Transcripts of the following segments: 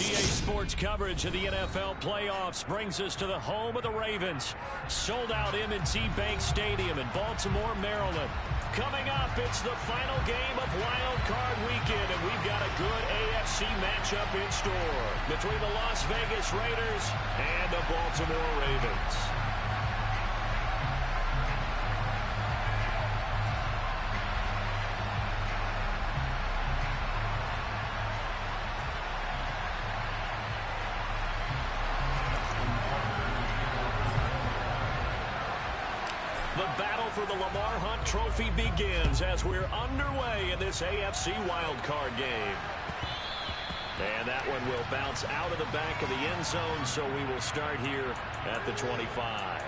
EA Sports coverage of the NFL playoffs brings us to the home of the Ravens. Sold out M&T Bank Stadium in Baltimore, Maryland. Coming up, it's the final game of Wild Card Weekend, and we've got a good AFC matchup in store between the Las Vegas Raiders and the Baltimore Ravens. The battle for the Lamar Hunt Trophy begins as we're underway in this AFC wildcard game. And that one will bounce out of the back of the end zone, so we will start here at the 25.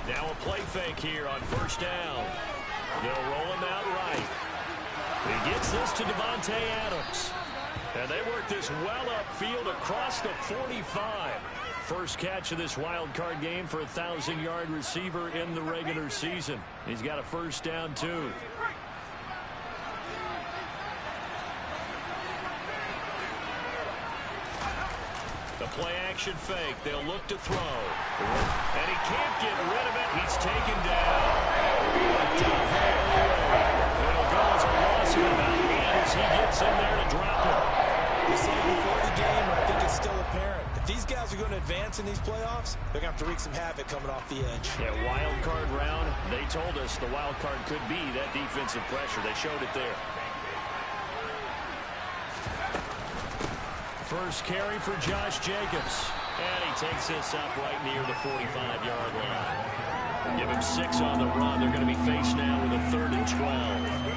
Now a play fake here on first down. They'll roll him out right. He gets this to Devontae Adams. And they work this well upfield across the 45. First catch of this wild card game for a 1,000-yard receiver in the regular season. He's got a first down, too. The play-action fake. They'll look to throw. And he can't get rid of it. He's taken down. It'll go as a loss of about 8 as he gets in there to drop it. We said it before the game, and I think it's still apparent. If these guys are going to advance in these playoffs, they're going to have to wreak some havoc coming off the edge. Yeah, wild card round. They told us the wild card could be that defensive pressure. They showed it there. First carry for Josh Jacobs. And he takes this up right near the 45-yard line. Give him 6 on the run. They're going to be faced now with a 3rd and 12.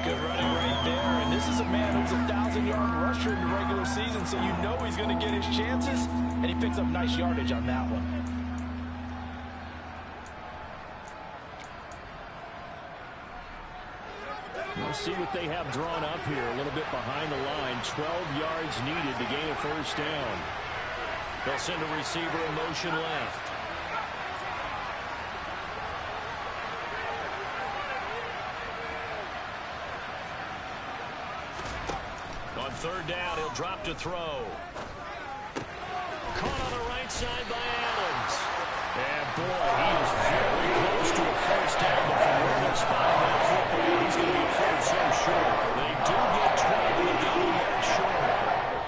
Good running right there. And this is a man who's a 1,000-yard rusher in the regular season, so you know he's going to get his chances. And he picks up nice yardage on that one. We'll see what they have drawn up here. A little bit behind the line. 12 yards needed to gain a first down. They'll send a receiver in motion left. On 3rd down, he'll drop to throw. Caught on the right side by Adams. And boy, he is very close to a first down, but from where they're spotting that football, he's going to be afraid so short. They do get 12 with a double mark short.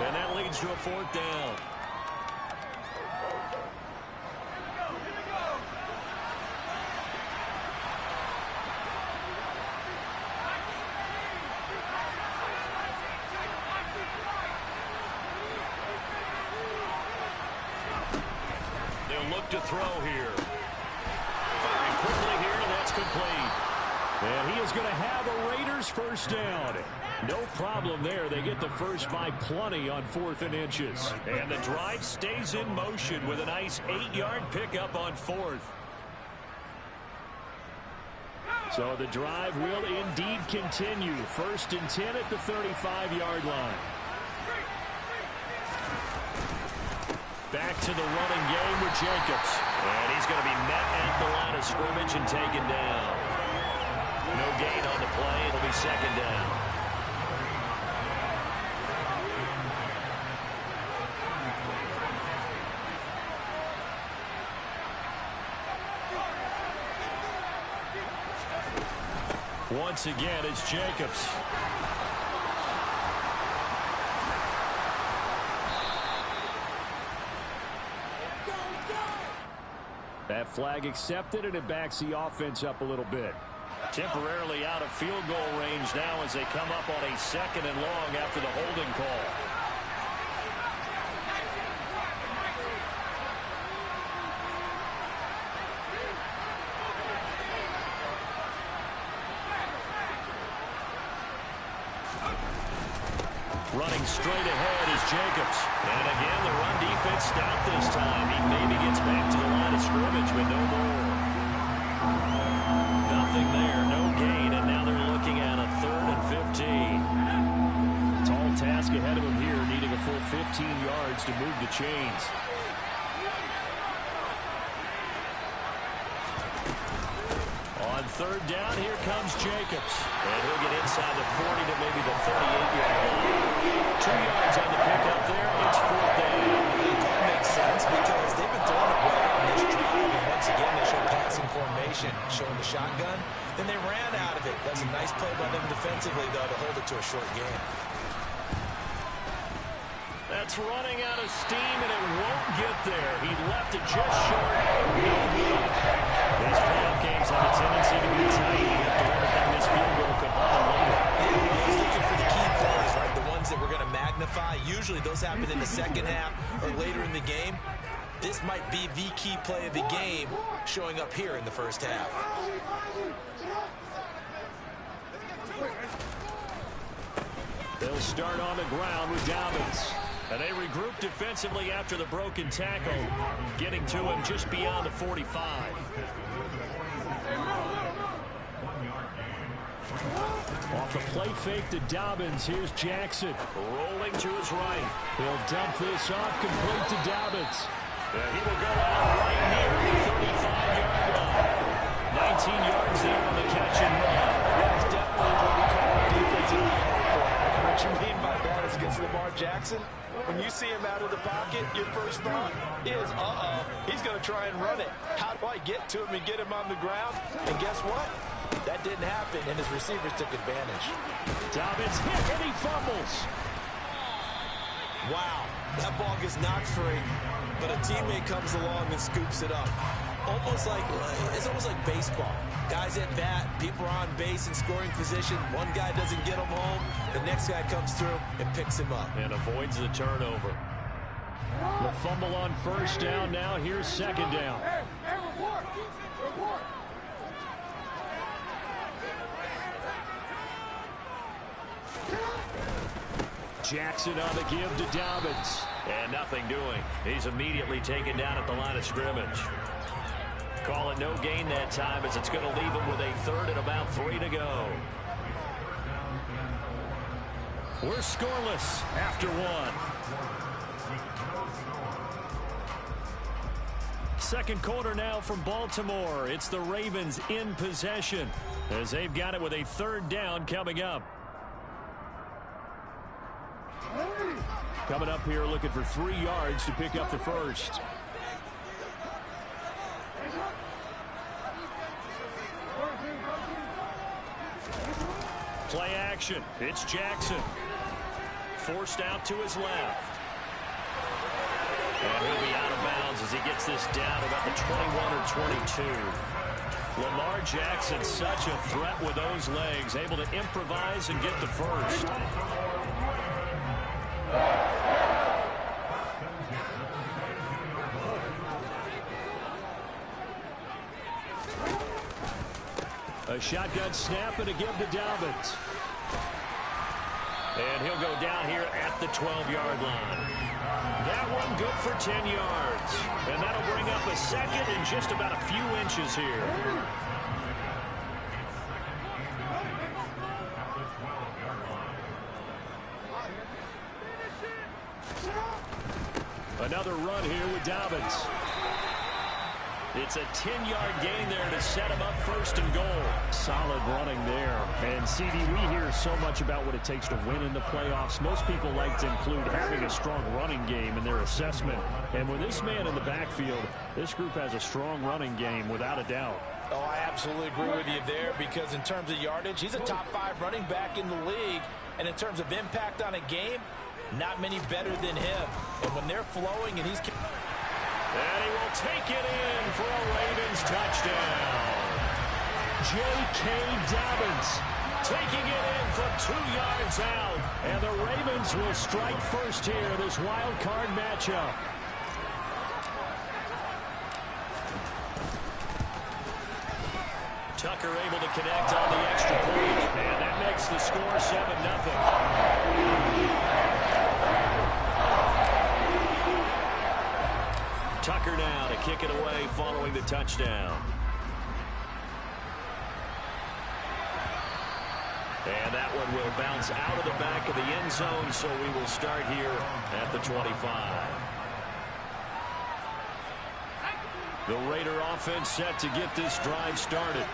And that leads to a 4th down. Look to throw here. Firing quickly here, and that's complete. And he is going to have a Raiders first down. No problem there. They get the first by plenty on 4th and inches. And the drive stays in motion with a nice 8-yard pickup on 4th. So the drive will indeed continue. 1st and 10 at the 35-yard line. Back to the running game with Jacobs. And he's going to be met at the line of scrimmage and taken down. No gain on the play. It'll be 2nd down. Once again, it's Jacobs. That flag accepted, and it backs the offense up a little bit. Temporarily out of field goal range now as they come up on a 2nd and long after the holding call. Running straight ahead is Jacobs. And again, the run defense stout this time. He maybe gets back to the line of scrimmage, but no more. Nothing there, no gain, and now they're looking at a 3rd and 15. Tall task ahead of him here, needing a full 15 yards to move the chains. On 3rd down, here comes Jacobs. And he'll get inside the 40 to maybe the 38-yard line. 2 yards on the pickup there. It's 4th down. That makes sense because they've been throwing it well on this drive. And once again, they show passing formation, showing the shotgun. Then they ran out of it. That's a nice play by them defensively, though, to hold it to a short game. That's running out of steam, and it won't get there. He left it just short. No good. These playoff games have a tendency to be tight. You have to wonder if this field goal could happen later. Yeah, he's looking for the key plays, right? The ones that we're going to magnify. Usually those happen in the second half or later in the game. This might be the key play of the game showing up here in the first half. They'll start on the ground with Dobbins. And they regroup defensively after the broken tackle, getting to him just beyond the 45. Off the play fake to Dobbins, here's Jackson. Rolling to his right. He'll dump this off complete to Dobbins. He will go out right near the 35-yard line. 19 yards there on the catch and run. That's definitely what we call a defensive play. What you mean by that is against Lamar Jackson, when you see him out of the pocket, your first thought is, he's going to try and run it. How do I get to him and get him on the ground? And guess what? That didn't happen, and his receivers took advantage. Dobbins hit, and he fumbles. Wow, that ball gets knocked free, but a teammate comes along and scoops it up. It's almost like baseball. Guys at bat, people are on base in scoring position. One guy doesn't get him home. The next guy comes through and picks him up. And avoids the turnover. The fumble on 1st down. Now here's 2nd down. Jackson on the give to Dobbins. And nothing doing. He's immediately taken down at the line of scrimmage. Call it no gain that time as it's going to leave him with a 3rd and about 3 to go. We're scoreless after 1. Second quarter now from Baltimore. It's the Ravens in possession as they've got it with a 3rd down coming up. Coming up here looking for 3 yards to pick up the first. Play action. It's Jackson. Forced out to his left. And he'll be out of bounds as he gets this down about the 21 or 22. Lamar Jackson, such a threat with those legs, able to improvise and get the first. A shotgun snap and a give to Dobbins. And he'll go down here at the 12-yard line. That one good for 10 yards. And that'll bring up a 2nd and just about a few inches here. Another run here with Dobbins. It's a 10-yard gain there to set him up 1st and goal. Solid running there. And, CD, we hear so much about what it takes to win in the playoffs. Most people like to include having a strong running game in their assessment. And with this man in the backfield, this group has a strong running game without a doubt. Oh, I absolutely agree with you there because in terms of yardage, he's a top 5 running back in the league. And in terms of impact on a game, not many better than him. And when they're flowing and he's... And he will take it in for a Ravens touchdown. J.K. Dobbins taking it in from 2 yards out. And the Ravens will strike first here, this wild card matchup. Tucker able able to connect on the extra point. And that makes the score 7-0. Tucker now to kick it away following the touchdown. And that one will bounce out of the back of the end zone, so we will start here at the 25. The Raider offense set to get this drive started.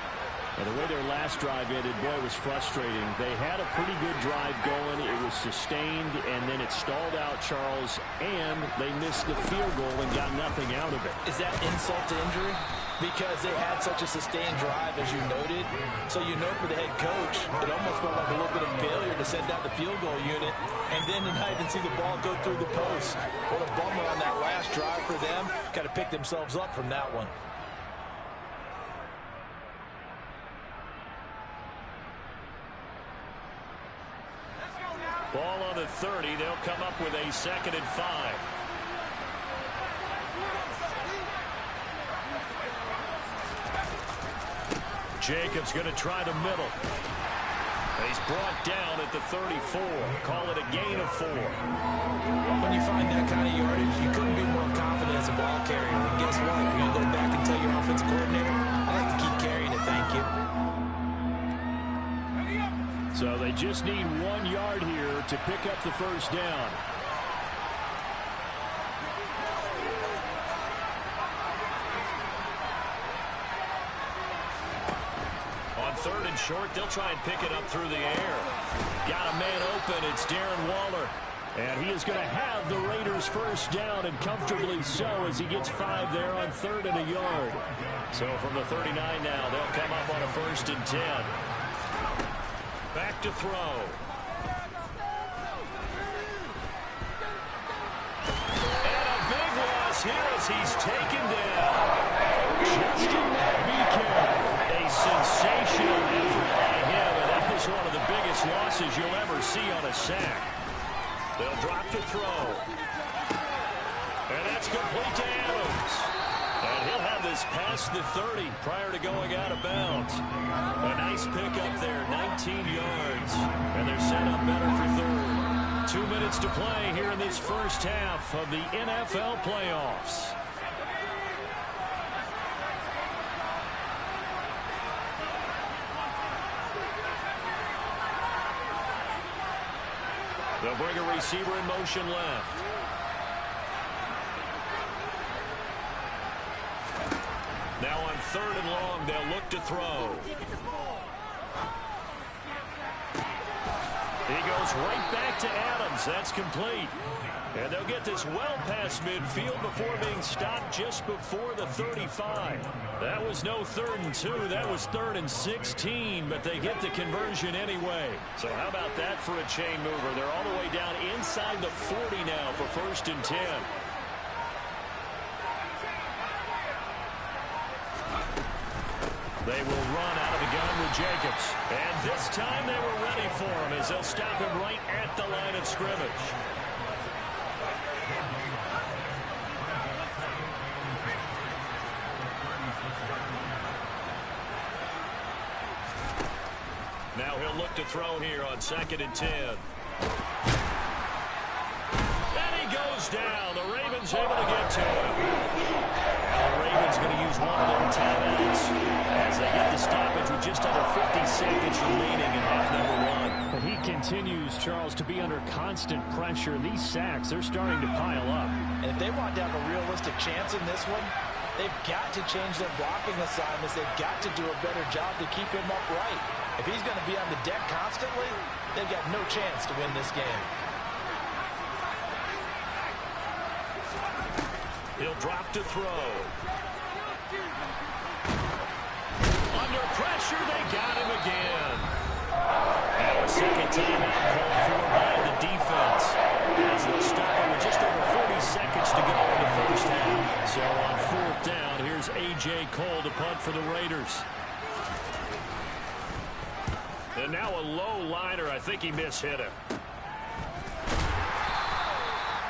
And the way their last drive ended, boy, it was frustrating. They had a pretty good drive going. It was sustained, and then it stalled out, Charles, and they missed the field goal and got nothing out of it. Is that insult to injury? Because they had such a sustained drive, as you noted. So you know for the head coach, it almost felt like a little bit of failure to send out the field goal unit, and then to not even see the ball go through the post. What a bummer on that last drive for them. Got to pick themselves up from that one. Ball on the 30. They'll come up with a 2nd and 5. Jacobs going to try the middle. He's brought down at the 34. Call it a gain of 4. When you find that kind of yardage, you couldn't be more confident as a ball carrier. And guess what? You're going to go back and tell your offensive coordinator, I like to keep carrying it, thank you. So they just need 1 yard here to pick up the first down. On 3rd and short, they'll try and pick it up through the air. Got a man open. It's Darren Waller. And he is going to have the Raiders first down, and comfortably so, as he gets 5 there on 3rd and a yard. So from the 39 now, they'll come up on a 1st and 10. Back to throw. And a big loss here as he's taken down. Justin Beacon. A sensational effort by him, and that was one of the biggest losses you'll ever see on a sack. They'll drop to throw. And that's complete to Adams. And he'll have this past the 30 prior to going out of bounds. A nice pickup there, 19 yards. And they're set up better for 3rd. 2 minutes to play here in this first half of the NFL playoffs. They'll bring a receiver in motion left. Now on 3rd and long, they'll look to throw. He goes right back to Adams. That's complete. And they'll get this well past midfield before being stopped just before the 35. That was no 3rd and 2. That was 3rd and 16, but they get the conversion anyway. So how about that for a chain mover? They're all the way down inside the 40 now for 1st and 10. They will run out of the gun with Jacobs. And this time they were ready for him as they'll stop him right at the line of scrimmage. Now he'll look to throw here on 2nd and 10. And he goes down. The Ravens able to get to him. Now the Ravens going to use one of their timeouts as they get the stoppage with just under 50 seconds remaining in half number 1. But he continues, Charles, to be under constant pressure. These sacks, they're starting to pile up. And if they want to have a realistic chance in this one, they've got to change their blocking assignments. They've got to do a better job to keep him upright. If he's going to be on the deck constantly, they've got no chance to win this game. He'll drop to throw. Under pressure, they got him again. Now a second timeout called for by the defense. As they'll stop him with just over 40 seconds to go in the first half. So on 4th down, here's A.J. Cole to punt for the Raiders. And now a low liner. I think he mishit him.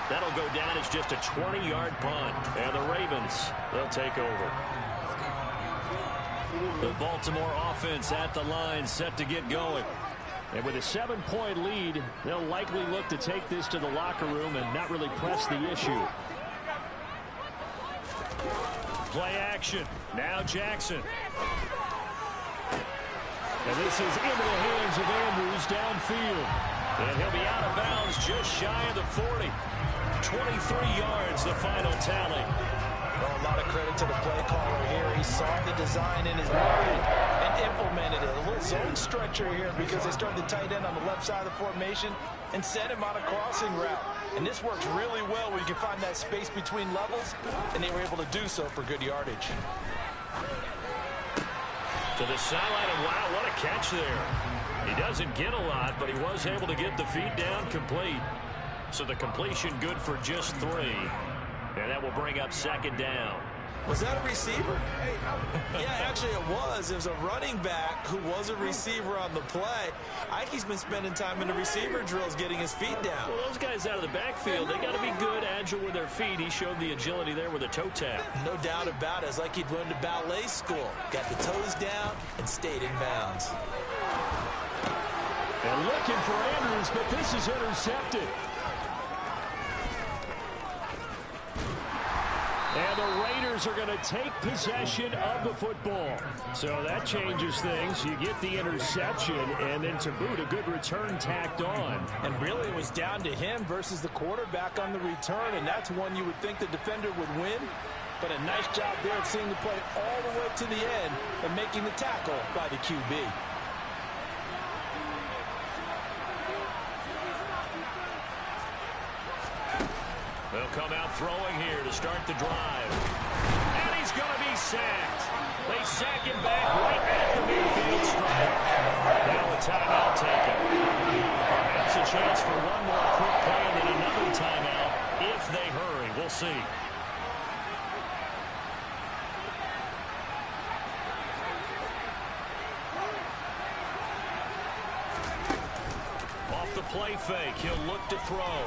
That'll go down as just a 20-yard punt. And the Ravens, they'll take over. The Baltimore offense at the line, set to get going. And with a 7-point lead, they'll likely look to take this to the locker room and not really press the issue. Play action. Now Jackson. And this is into the hands of Andrews downfield. And he'll be out of bounds just shy of the 40. 23 yards, the final tally. Well, a lot of credit to the play caller here. He saw the design in his mind and implemented it. A little zone stretcher here because they started the tight end on the left side of the formation and sent him on a crossing route. And this works really well where you can find that space between levels, and they were able to do so for good yardage. To the sideline, and wow, what a catch there. He doesn't get a lot, but he was able to get the feed down complete. So the completion good for just 3. And that will bring up second down. Was that a receiver? Yeah, actually it was. It was a running back who was a receiver on the play. Ike's been spending time in the receiver drills getting his feet down. Well, those guys out of the backfield, they got to be good, agile with their feet. He showed the agility there with a toe tap. No doubt about it. It's like he'd learned to ballet school. Got the toes down and stayed in bounds. And looking for Andrews, but this is intercepted. And the Raiders are going to take possession of the football. So that changes things. You get the interception, and then to boot, a good return tacked on. And really, it was down to him versus the quarterback on the return, and that's one you would think the defender would win. But a nice job there of seeing the play all the way to the end and making the tackle by the QB. They'll come out throwing here to start the drive. And he's going to be sacked. They sack him back right at the midfield stripe. Now a timeout taken. Perhaps a chance for one more quick play and then another timeout if they hurry. We'll see. Off the play fake, he'll look to throw.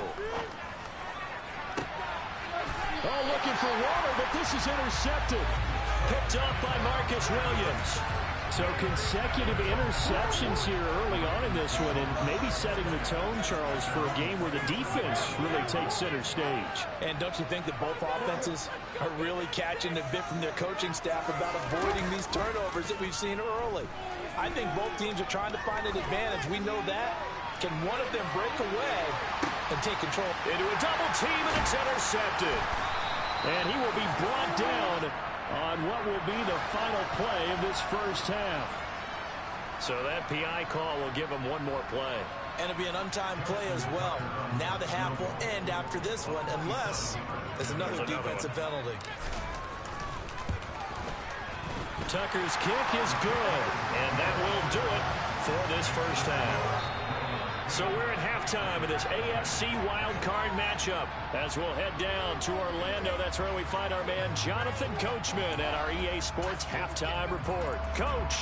Oh, looking for water, but this is intercepted. Picked up by Marcus Williams. So consecutive interceptions here early on in this one, and maybe setting the tone, Charles, for a game where the defense really takes center stage. And don't you think that both offenses are really catching a bit from their coaching staff about avoiding these turnovers that we've seen early? I think both teams are trying to find an advantage. We know that. Can one of them break away and take control? Into a double team, and it's intercepted. And he will be brought down on what will be the final play of this first half. So that PI call will give him one more play. And it'll be an untimed play as well. Now the half will end after this one, unless there's another defensive penalty. Tucker's kick is good, and that will do it for this first half. So we're at halftime of this AFC wildcard matchup as we'll head down to Orlando. That's where we find our man Jonathan Coachman at our EA Sports Halftime Report. Coach.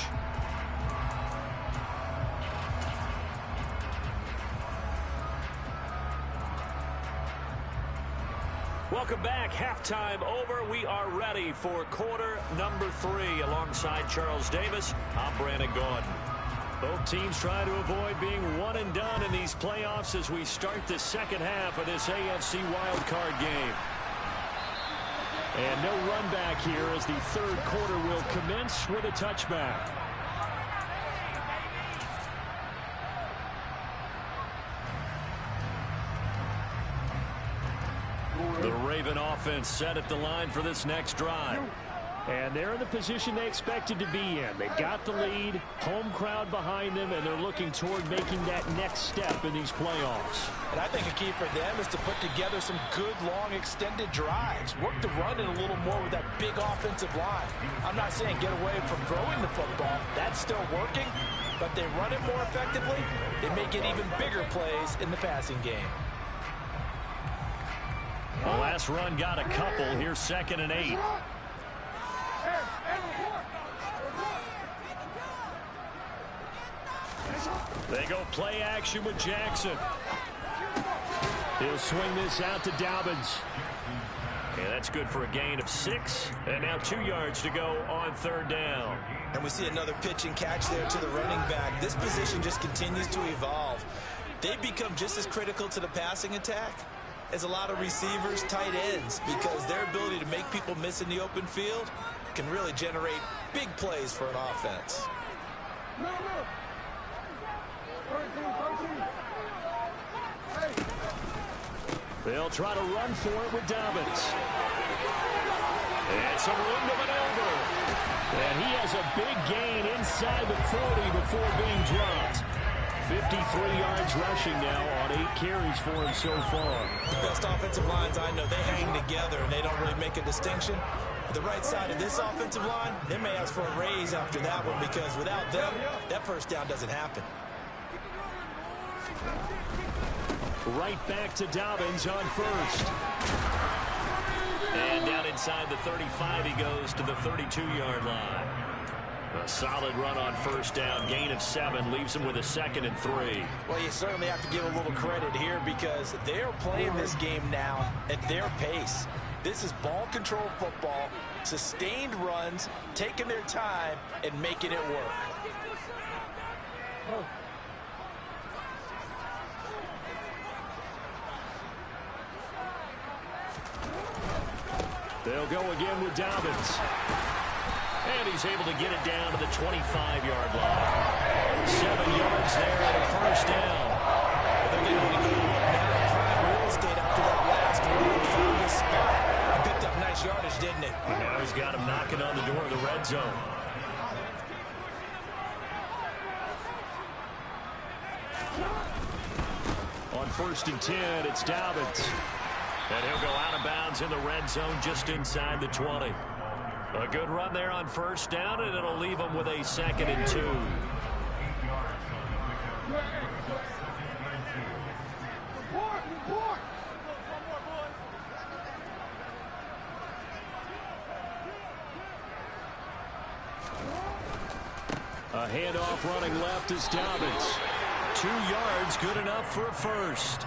Welcome back. Halftime over. We are ready for quarter number 3 alongside Charles Davis. I'm Brandon Gordon. Both teams try to avoid being one and done in these playoffs as we start the second half of this AFC wildcard game. And no run back here as the third quarter will commence with a touchback. The Raven offense set at the line for this next drive. And they're in the position they expected to be in. They've got the lead, home crowd behind them, and they're looking toward making that next step in these playoffs. And I think a key for them is to put together some good, long, extended drives. Work the run in a little more with that big offensive line. I'm not saying get away from throwing the football. That's still working. But they run it more effectively, they may get even bigger plays in the passing game. The last run got a couple. Here's 2nd and 8. They go play action with Jackson. He'll swing this out to Dobbins. And that's good for a gain of 6. And now 2 yards to go on 3rd down. And we see another pitch and catch there to the running back. This position just continues to evolve. They become just as critical to the passing attack as a lot of receivers, tight ends, because their ability to make people miss in the open field can really generate big plays for an offense. They'll try to run for it with Dobbins. And some room to maneuver. And he has a big gain inside the 40 before being dropped. 53 yards rushing now on 8 carries for him so far. The best offensive lines I know, they hang together and they don't really make a distinction. The right side of this offensive line, they may ask for a raise after that one because without them, that first down doesn't happen. Right back to Dobbins on first. And down inside the 35, he goes to the 32-yard line. A solid run on first down, gain of 7, leaves him with a 2nd and 3. Well, you certainly have to give a little credit here because they're playing this game now at their pace. This is ball control football, sustained runs, taking their time, and making it work. They'll go again with Dobbins. And he's able to get it down to the 25-yard line. 7 yards there and a first down. They're getting ready to go now prime real estate after that last run. Found this spot. He picked up nice yardage, didn't he? And now he's got him knocking on the door of the red zone. On 1st and 10, it's Dobbins. And he'll go out of bounds in the red zone just inside the 20. A good run there on first down, and it'll leave him with a 2nd and 2. A handoff running left is Dobbins. 2 yards, good enough for a first.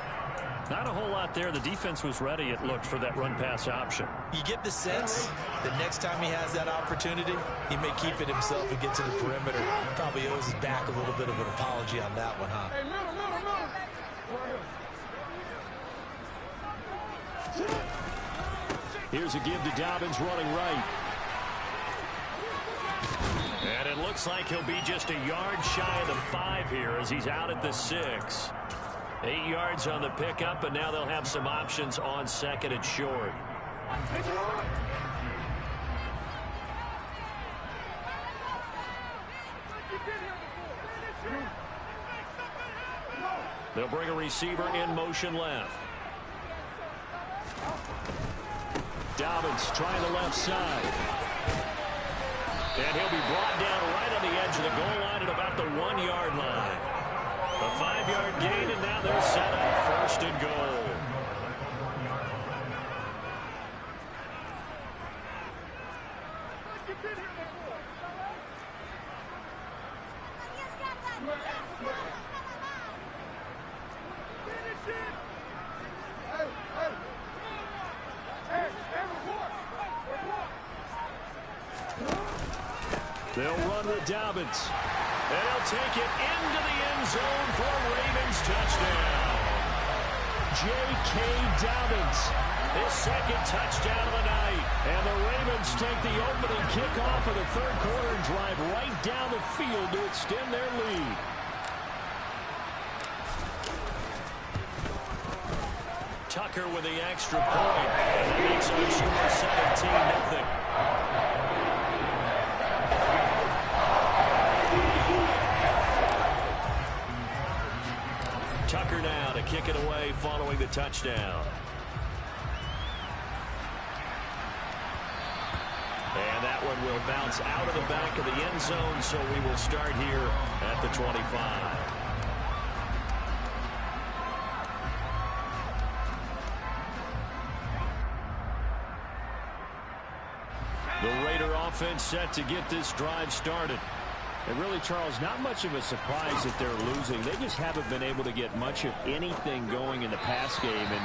Not a whole lot there. The defense was ready, it looked, for that run-pass option. You get the sense that next time he has that opportunity, he may keep it himself and get to the perimeter. Probably owes his back a little bit of an apology on that one, huh? Here's a give to Dobbins running right. And it looks like he'll be just a yard shy of the 5 here as he's out at the 6. 8 yards on the pickup, and now they'll have some options on 2nd and short. They'll bring a receiver in motion left. Dobbins trying the left side. And he'll be brought down right on the edge of the goal line at about the 1-yard line. A 5-yard gain, and now they're set up 1st and goal. They'll run with Dobbins. And he'll take it into the end zone for a Ravens touchdown. J.K. Dobbins. His 2nd touchdown of the night. And the Ravens take the opening kickoff of the 3rd quarter and drive right down the field to extend their lead. Tucker with the extra point. And that makes our score 17-0. Tucker now to kick it away following the touchdown. And that one will bounce out of the back of the end zone, so we will start here at the 25. The Raider offense set to get this drive started. And really, Charles, not much of a surprise that they're losing. They just haven't been able to get much of anything going in the pass game. And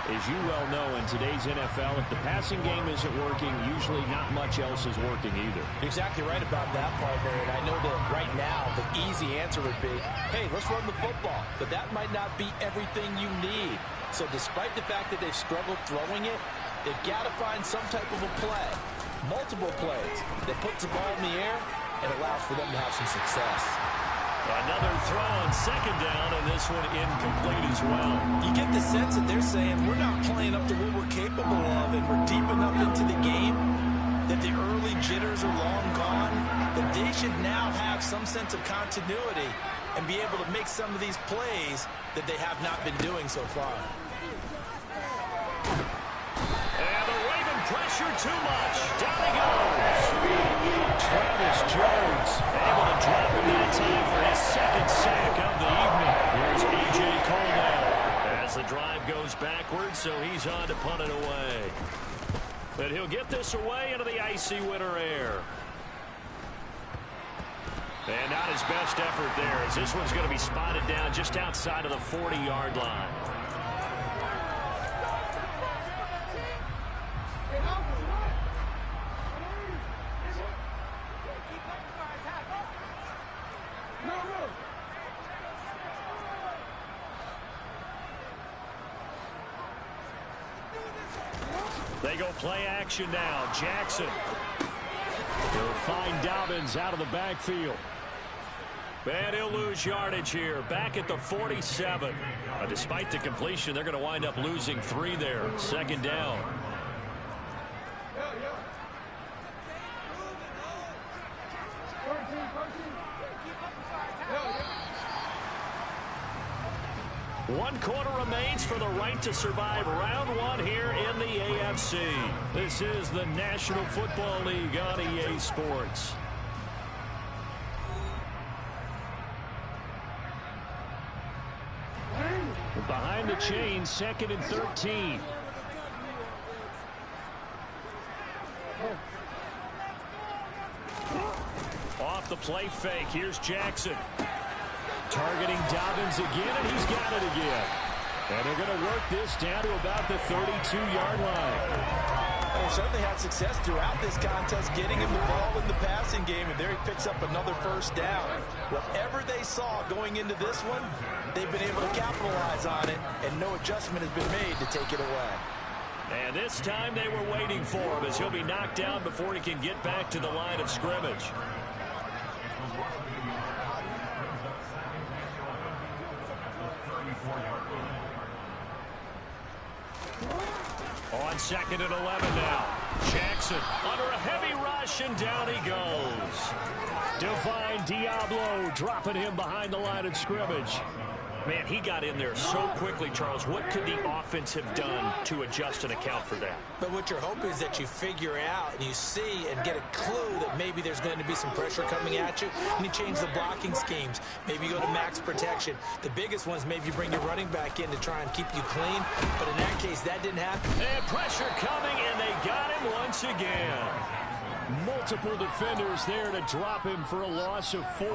As you well know, in today's NFL, if the passing game isn't working, usually not much else is working either. Exactly right about that, partner. And I know that right now the easy answer would be, hey, let's run the football. But that might not be everything you need. So despite the fact that they've struggled throwing it, they've got to find some type of a play, multiple plays, that puts the ball in the air and allows for them to have some success. Another throw on second down, and this one incomplete as well. You get the sense that they're saying we're not playing up to what we're capable of, and we're deep enough into the game that the early jitters are long gone, that they should now have some sense of continuity and be able to make some of these plays that they have not been doing so far. And the Raven pressure too much. Down he goes. Travis Jones able to drop him that time for his second sack of the evening. Here's A.J. Cole now as the drive goes backwards, so he's on to punt it away. But he'll get this away into the icy winter air. And not his best effort there, as this one's going to be spotted down just outside of the 40-yard line. They go play action now. Jackson. He'll find Dobbins out of the backfield. And he'll lose yardage here. Back at the 47. Despite the completion, they're going to wind up losing 3 there. Second down. One quarter remains for the right to survive round 1 here in the AFC. This is the National Football League on EA Sports. Behind the chains, 2nd and 13. Off the play fake, here's Jackson. Targeting Dobbins again, and he's got it again. And they're going to work this down to about the 32-yard line. They certainly had success throughout this contest getting him the ball in the passing game, and there he picks up another first down. Whatever they saw going into this one, they've been able to capitalize on it, and no adjustment has been made to take it away. And this time they were waiting for him, as he'll be knocked down before he can get back to the line of scrimmage. On 2nd and 11 now. Jackson under a heavy rush, and down he goes. Divine Diablo dropping him behind the line of scrimmage. Man, he got in there so quickly, Charles. What could the offense have done to adjust and account for that? But what you're hoping is that you figure out and you see and get a clue that maybe there's going to be some pressure coming at you, and you change the blocking schemes. Maybe you go to max protection. The biggest ones, maybe you bring your running back in to try and keep you clean. But in that case, that didn't happen. And pressure coming, and they got him once again. Multiple defenders there to drop him for a loss of 4.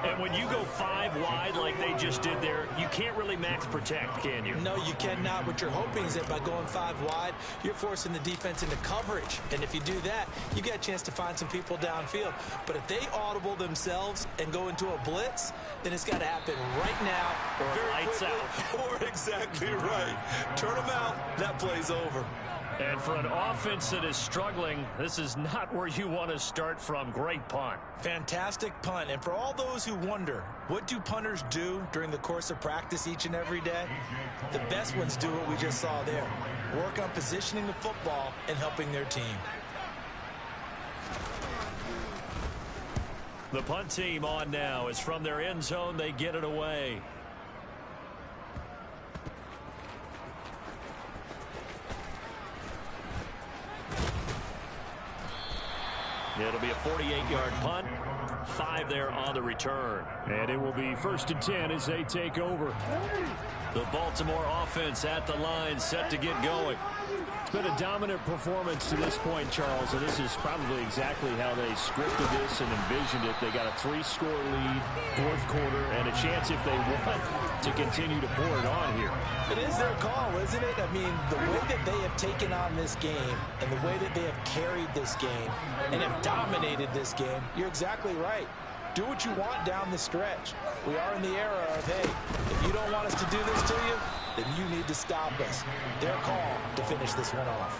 And when you go 5 wide like they just did there, you can't really max protect, can you? No, you cannot. What you're hoping is that by going 5 wide, you're forcing the defense into coverage. And if you do that, you get a chance to find some people downfield. But if they audible themselves and go into a blitz, then it's got to happen right now. Or lights out. Or exactly right. Turn them out. That play's over. And for an offense that is struggling, this is not where you want to start from. Great punt. Fantastic punt. And for all those who wonder, what do punters do during the course of practice each and every day? The best ones do what we just saw there. Work on positioning the football and helping their team. The punt team on now is from their end zone. They get it away. It'll be a 48-yard punt. 5 there on the return. And it will be 1st and 10 as they take over. The Baltimore offense at the line, set to get going. It's been a dominant performance to this point, Charles, and this is probably exactly how they scripted this and envisioned it. They got a 3-score lead, 4th quarter, and a chance if they want to continue to pour it on here. It is their call, isn't it? I mean, the way that they have taken on this game and the way that they have carried this game and have dominated this game, you're exactly right. Do what you want down the stretch. We are in the era of, hey, if you don't want us to do this to you, then you need to stop us. Their call to finish this one off.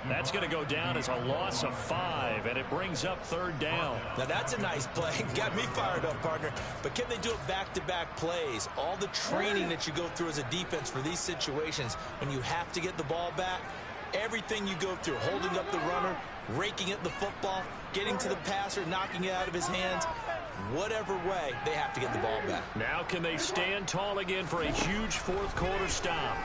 That's going to go down as a loss of 5, and it brings up 3rd down. Now that's a nice play. Got me fired up, partner. But can they do it back-to-back plays? All the training that you go through as a defense for these situations, when you have to get the ball back, everything you go through, holding up the runner, raking at the football, getting to the passer, knocking it out of his hands, whatever way, they have to get the ball back. Now can they stand tall again for a huge 4th quarter stop?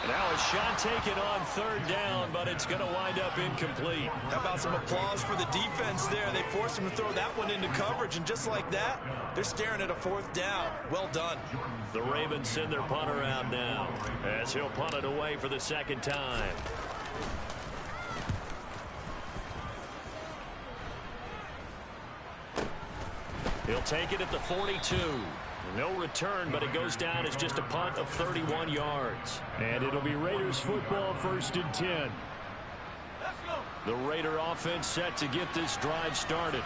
Now a shot taken on 3rd down, but it's going to wind up incomplete. How about some applause for the defense there? They forced him to throw that one into coverage, and just like that, they're staring at a 4th down. Well done. The Ravens send their punter out now as he'll punt it away for the 2nd time. He'll take it at the 42. No return, but it goes down as just a punt of 31 yards. And it'll be Raiders football, 1st and 10. The Raider offense set to get this drive started.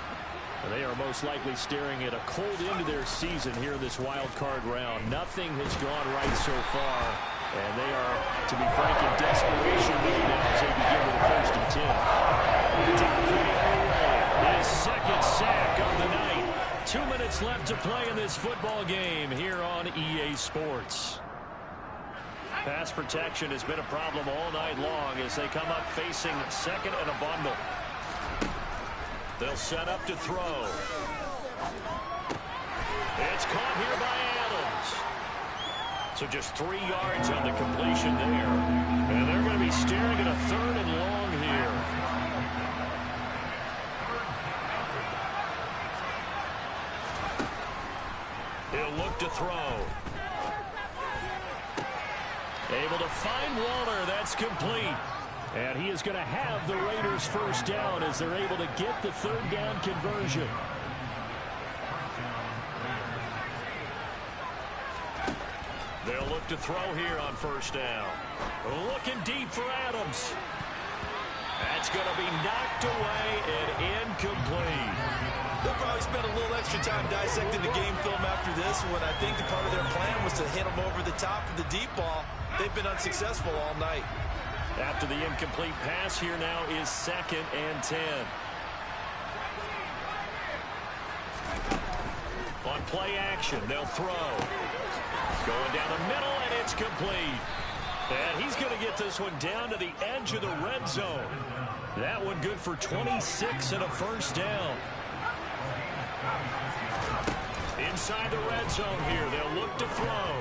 And they are most likely staring at a cold end to their season here in this wild card round. Nothing has gone right so far. And they are, to be frank, in desperation mode now as they begin with a 1st and 10. Down for the Ray. His 2nd sack of the night. 2 minutes left to play in this football game here on EA Sports. Pass protection has been a problem all night long as they come up facing 2nd and a bundle. They'll set up to throw. It's caught here by Adams. So just 3 yards on the completion there. And they're going to be staring at a 3rd and long here. He'll look to throw. Able to find Waller. That's complete. And he is going to have the Raiders 1st down as they're able to get the 3rd down conversion. They'll look to throw here on 1st down. Looking deep for Adams. That's going to be knocked away and incomplete. They'll probably spend a little extra time dissecting the game film after this one. I think the part of their plan was to hit them over the top of the deep ball. They've been unsuccessful all night. After the incomplete pass, here now is 2nd and 10. On play action, they'll throw. Going down the middle, and it's complete. And he's going to get this one down to the edge of the red zone. That one good for 26 and a 1st down. Inside the red zone here, they'll look to throw.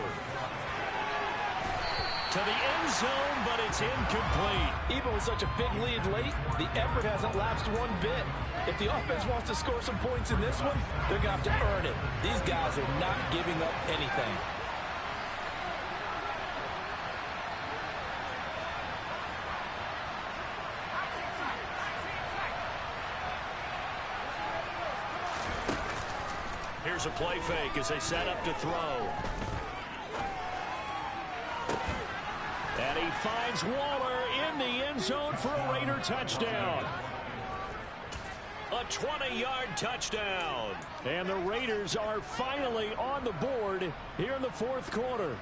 To the end zone, but it's incomplete. Even with such a big lead late, the effort hasn't lapsed one bit. If the offense wants to score some points in this one, they're going to have to earn it. These guys are not giving up anything. Here's a play fake as they set up to throw. And he finds Waller in the end zone for a Raider touchdown. A 20-yard touchdown. And the Raiders are finally on the board here in the 4th quarter.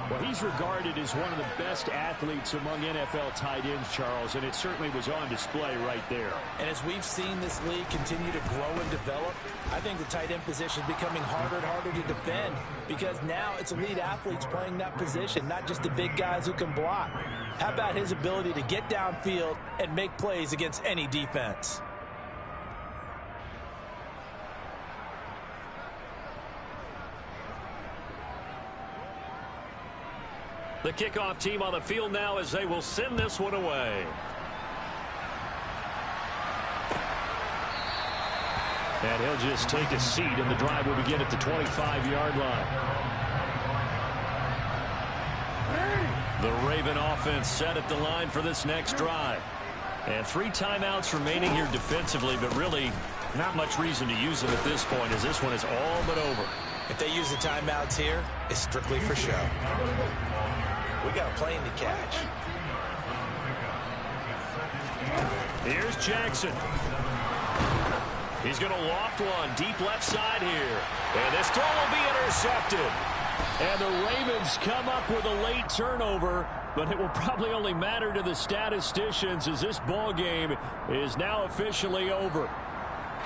Well, he's regarded as one of the best athletes among NFL tight ends, Charles, and it certainly was on display right there. And as we've seen this league continue to grow and develop, I think the tight end position is becoming harder and harder to defend because now it's elite athletes playing that position, not just the big guys who can block. How about his ability to get downfield and make plays against any defense? The kickoff team on the field now as they will send this one away. And he'll just take a seat, and the drive will begin at the 25-yard line. The Raven offense set at the line for this next drive. And 3 timeouts remaining here defensively, but really not much reason to use them at this point, as this one is all but over. If they use the timeouts here, it's strictly for show. We got a plane to catch. Here's Jackson. He's going to loft one deep left side here. And this throw will be intercepted. And the Ravens come up with a late turnover, but it will probably only matter to the statisticians as this ball game is now officially over.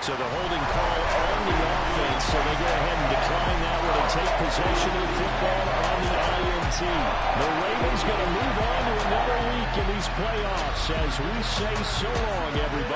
So the holding call on the offense, so they go ahead and decline that one and take possession of the football on the INT. The Ravens going to move on to another week in these playoffs as we say so long, everybody.